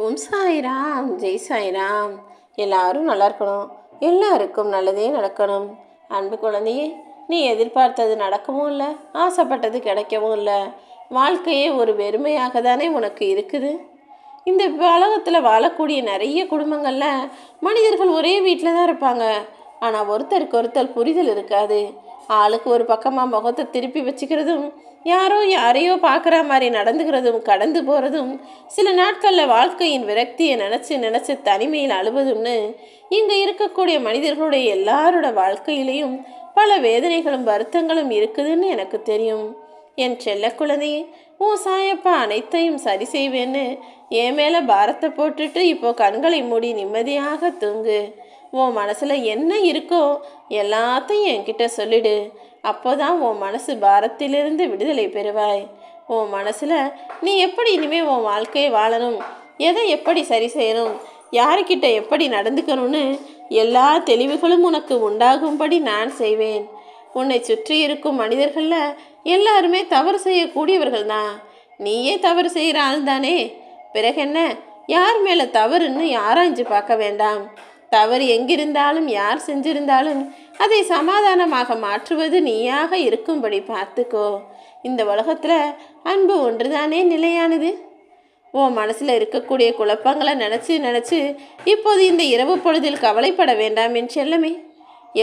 ஓம் சாய்ராம், ஜெய் சாய்ராம். எல்லாரும் நல்லா இருக்கணும், எல்லாருக்கும் நல்லதே நடக்கணும். அன்பு குழந்தையே, நீ எதிர்பார்த்தது நடக்கவும் இல்லை, ஆசைப்பட்டது கிடைக்கவும் இல்லை. வாழ்க்கையே ஒரு வெறுமையாக தானே உனக்கு இருக்குது. இந்த உலகத்தில் வாழக்கூடிய நிறைய குடும்பங்களில் மனிதர்கள் ஒரே வீட்டில் தான் இருப்பாங்க. ஆனால் ஒருத்தருக்கு ஒருத்தர் புரிதல் இருக்காது. ஆளுக்கு ஒரு பக்கமாக முகத்தை திருப்பி வச்சுக்கிறதும், யாரோ யாரையோ பார்க்குற மாதிரி நடந்துக்கிறதும், கடந்து போகிறதும், சில நாட்களில் வாழ்க்கையின் விரக்தியை நினச்சி நினச்சி தனிமையில் அழுவதும்னு இங்கே இருக்கக்கூடிய மனிதர்களுடைய எல்லாரோட வாழ்க்கையிலையும் பல வேதனைகளும் வருத்தங்களும் இருக்குதுன்னு எனக்கு தெரியும். என் செல்ல குழந்தையே, உன் சாயப்பா அனைத்தையும் சரி செய்வேன்னு என் மேலே பாரத்தை போட்டுட்டு இப்போ கண்களை மூடி நிம்மதியாக தூங்கு. உன் மனசில் என்ன இருக்கோ எல்லாத்தையும் என்கிட்ட சொல்லிடு. அப்போதான் உன் மனசு பாரத்திலிருந்து விடுதலை பெறுவாய். உன் மனசில் நீ எப்படி இனிமேல் உன் வாழ்க்கையை வாழணும், எதை எப்படி சரி செய்யணும், யாருக்கிட்ட எப்படி நடந்துக்கணும்னு எல்லா தெளிவுகளும் உனக்கு உண்டாகும்படி நான் செய்வேன். உன்னை சுற்றி இருக்கும் மனிதர்களில் எல்லாருமே தவறு செய்யக்கூடியவர்கள் தான். நீயே தவறு செய்கிற ஆள் தானே. பிறகென்ன, யார் மேலே தவறுன்னு ஆராய்ஞ்சு பார்க்க வேண்டாம். தவறு எங்கிருந்தாலும் யார் செஞ்சிருந்தாலும் அதை சமாதானமாக மாற்றுவது நீயாக இருக்கும்படி பார்த்துக்கோ. இந்த உலகத்தில் அன்பு ஒன்றுதானே நிலையானது. உன் மனசில் இருக்கக்கூடிய குழப்பங்களை நினச்சி இப்போது இந்த இரவு பொழுதில் கவலைப்பட வேண்டாம் என் செல்லமே.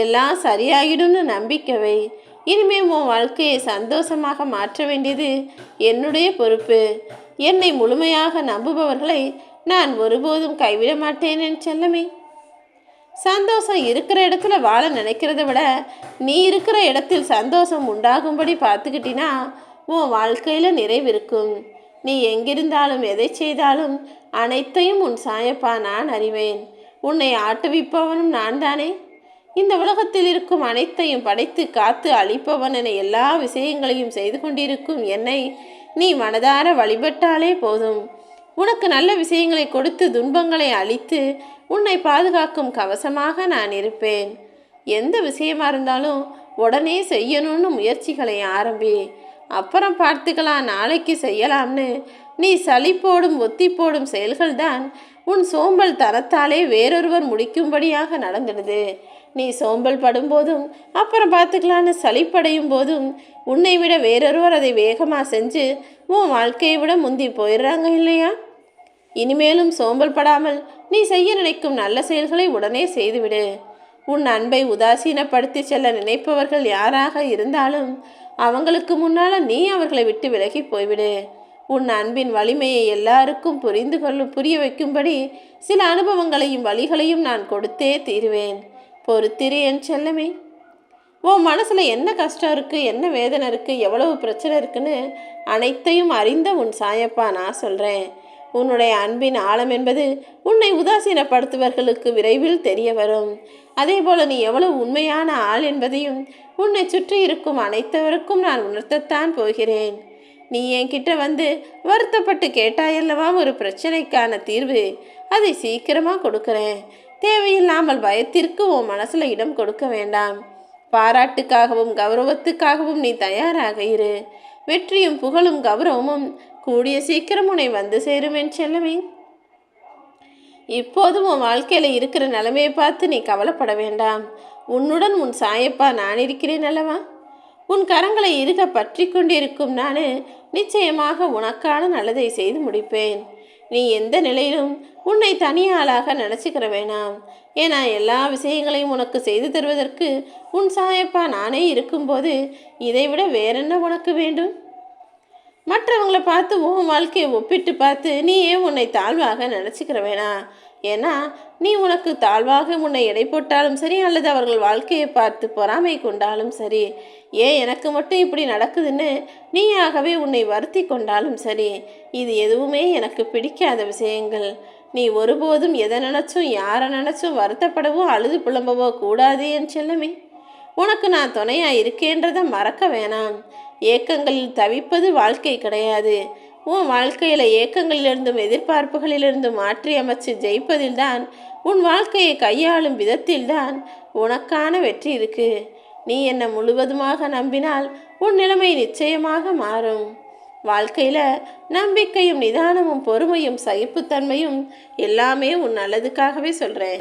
எல்லாம் சரியாகிடும்னு நம்பிக்கவை. இனிமே உன் வாழ்க்கையை சந்தோஷமாக மாற்ற வேண்டியது என்னுடைய பொறுப்பு. என்னை முழுமையாக நம்புபவர்களை நான் ஒருபோதும் கைவிட மாட்டேன் என் செல்லமே. சந்தோஷம் இருக்கிற இடத்துல வாழ நினைக்கிறத விட நீ இருக்கிற இடத்தில் சந்தோஷம் உண்டாகும்படி பார்த்துக்கிட்டினா உன் வாழ்க்கையில் நிறைவிருக்கும். நீ எங்கிருந்தாலும் எதை செய்தாலும் அனைத்தையும் உன் சாயப்பா நான் அறிவேன். உன்னை ஆட்டுவிப்பவனும் நான் தானே. இந்த உலகத்தில் இருக்கும் அனைத்தையும் படைத்து காத்து அழிப்பவன் என எல்லா விஷயங்களையும் செய்து கொண்டிருக்கும் என்னை நீ மனதார வழிபட்டாலே போதும். உனக்கு நல்ல விஷயங்களை கொடுத்து துன்பங்களை அழித்து உன்னை பாதுகாக்கும் கவசமாக நான் இருப்பேன். எந்த விஷயமா இருந்தாலும் உடனே செய்யணும்னு முயற்சிகளை ஆரம்பி. அப்புறம் பார்த்துக்கலாம், நாளைக்கு செய்யலாம்னு நீ சலிப்போடும் ஒத்தி போடும் செயல்கள்தான் உன் சோம்பல் தரத்தாலே வேறொருவர் முடிக்கும்படியாக நடந்துடுது. நீ சோம்பல் படும்போதும் அப்புறம் பார்த்துக்கலான்னு சலிப்படையும் போதும் உன்னை விட வேறொருவர் அதை வேகமாக செஞ்சு உன் வாழ்க்கையை விட முந்தி போயிடுறாங்க இல்லையா? இனிமேலும் சோம்பல் படாமல் நீ செய்ய நினைக்கும் நல்ல செயல்களை உடனே செய்துவிடு. உன் அன்பை உதாசீனப்படுத்தி செல்ல நினைப்பவர்கள் யாராக இருந்தாலும் அவங்களுக்கு முன்னால் நீ அவர்களை விட்டு விலகி போய்விடு. உன் அன்பின் வலிமையை எல்லாருக்கும் புரிய வைக்கும்படி சில அனுபவங்களையும் வழிகளையும் நான் கொடுத்தே தீருவேன். பொறுத்திரு என் செல்லமே. உன் மனசில் என்ன கஷ்டம் இருக்குது, என்ன வேதனை இருக்குது, எவ்வளவு பிரச்சனை இருக்குன்னு அனைத்தையும் அறிந்த உன் சாயப்பா நான் சொல்கிறேன். உன்னுடைய அன்பின் ஆழம் என்பது உன்னை உதாசீனப்படுத்துவர்களுக்கு விரைவில் தெரிய வரும். அதே போல் நீ எவ்வளவு உண்மையான ஆள் என்பதையும் உன்னை சுற்றி இருக்கும் அனைத்தவருக்கும் நான் உணர்த்தத்தான் போகிறேன். நீ என்கிட்ட வந்து வருத்தப்பட்டு கேட்டாயல்லவா ஒரு பிரச்சனைக்கான தீர்வு, அதை சீக்கிரமாக கொடுக்குறேன். தேவையில்லாமல் பயத்திற்கு உன் மனசில் இடம் கொடுக்க வேண்டாம். பாராட்டுக்காகவும் கௌரவத்துக்காகவும் நீ தயாராக இரு. வெற்றியும் புகழும் கௌரவமும் கூடிய சீக்கிரம் உன்னை வந்து சேரும் என் செல்லமே. இப்போதும் உன் வாழ்க்கையில் இருக்கிற நிலைமையை பார்த்து நீ கவலைப்பட வேண்டாம். உன்னுடன் உன் சாயப்பா நான் இருக்கிறேன் அல்லவா? உன் கரங்களை இறுக பற்றி கொண்டிருக்கும் நான் நிச்சயமாக உனக்கான நல்லதை செய்து முடிப்பேன். நீ எந்த நிலையிலும் உன்னை தனியாளாக நினச்சிக்கிற வேணாம். ஏன்னா எல்லா விஷயங்களையும் உனக்கு செய்து தருவதற்கு உன் சாயப்பா நானே இருக்கும்போது இதைவிட வேறென்ன உனக்கு வேண்டும்? மற்றவங்களை பார்த்து உன் வாழ்க்கையை ஒப்பிட்டு பார்த்து நீ ஏன் உன்னை தாழ்வாக நினச்சிக்கிற வேணாம். ஏன்னா நீ உனக்கு தாழ்வாக உன்னை எடை போட்டாலும் சரி, அல்லது அவர்கள் வாழ்க்கையை பார்த்து பொறாமை கொண்டாலும் சரி, ஏன் எனக்கு மட்டும் இப்படி நடக்குதுன்னு நீயாகவே உன்னை வருத்தி கொண்டாலும் சரி, இது எதுவுமே எனக்கு பிடிக்காத விஷயங்கள். நீ ஒருபோதும் எதை நினச்சும் யாரை நினச்சும் வருத்தப்படவோ அழுது புலம்பவோ கூடாது என் செல்லமே. உனக்கு நான் துணையாக இருக்கேன்றதை மறக்க வேணாம். ஏக்கங்களில் தவிப்பது வாழ்க்கை கிடையாது. உன் வாழ்க்கையில் ஏக்கங்களிலிருந்தும் எதிர்பார்ப்புகளிலிருந்தும் மாற்றி அமைச்சு ஜெயிப்பதில்தான், உன் வாழ்க்கையை கையாளும் விதத்தில்தான் உனக்கான வெற்றி இருக்கு. நீ என்னை முழுவதுமாக நம்பினால் உன் நிலைமை நிச்சயமாக மாறும். வாழ்க்கையில் நம்பிக்கையும் நிதானமும் பொறுமையும் சகிப்புத்தன்மையும் எல்லாமே உன் நல்லதுக்காகவே சொல்கிறேன்.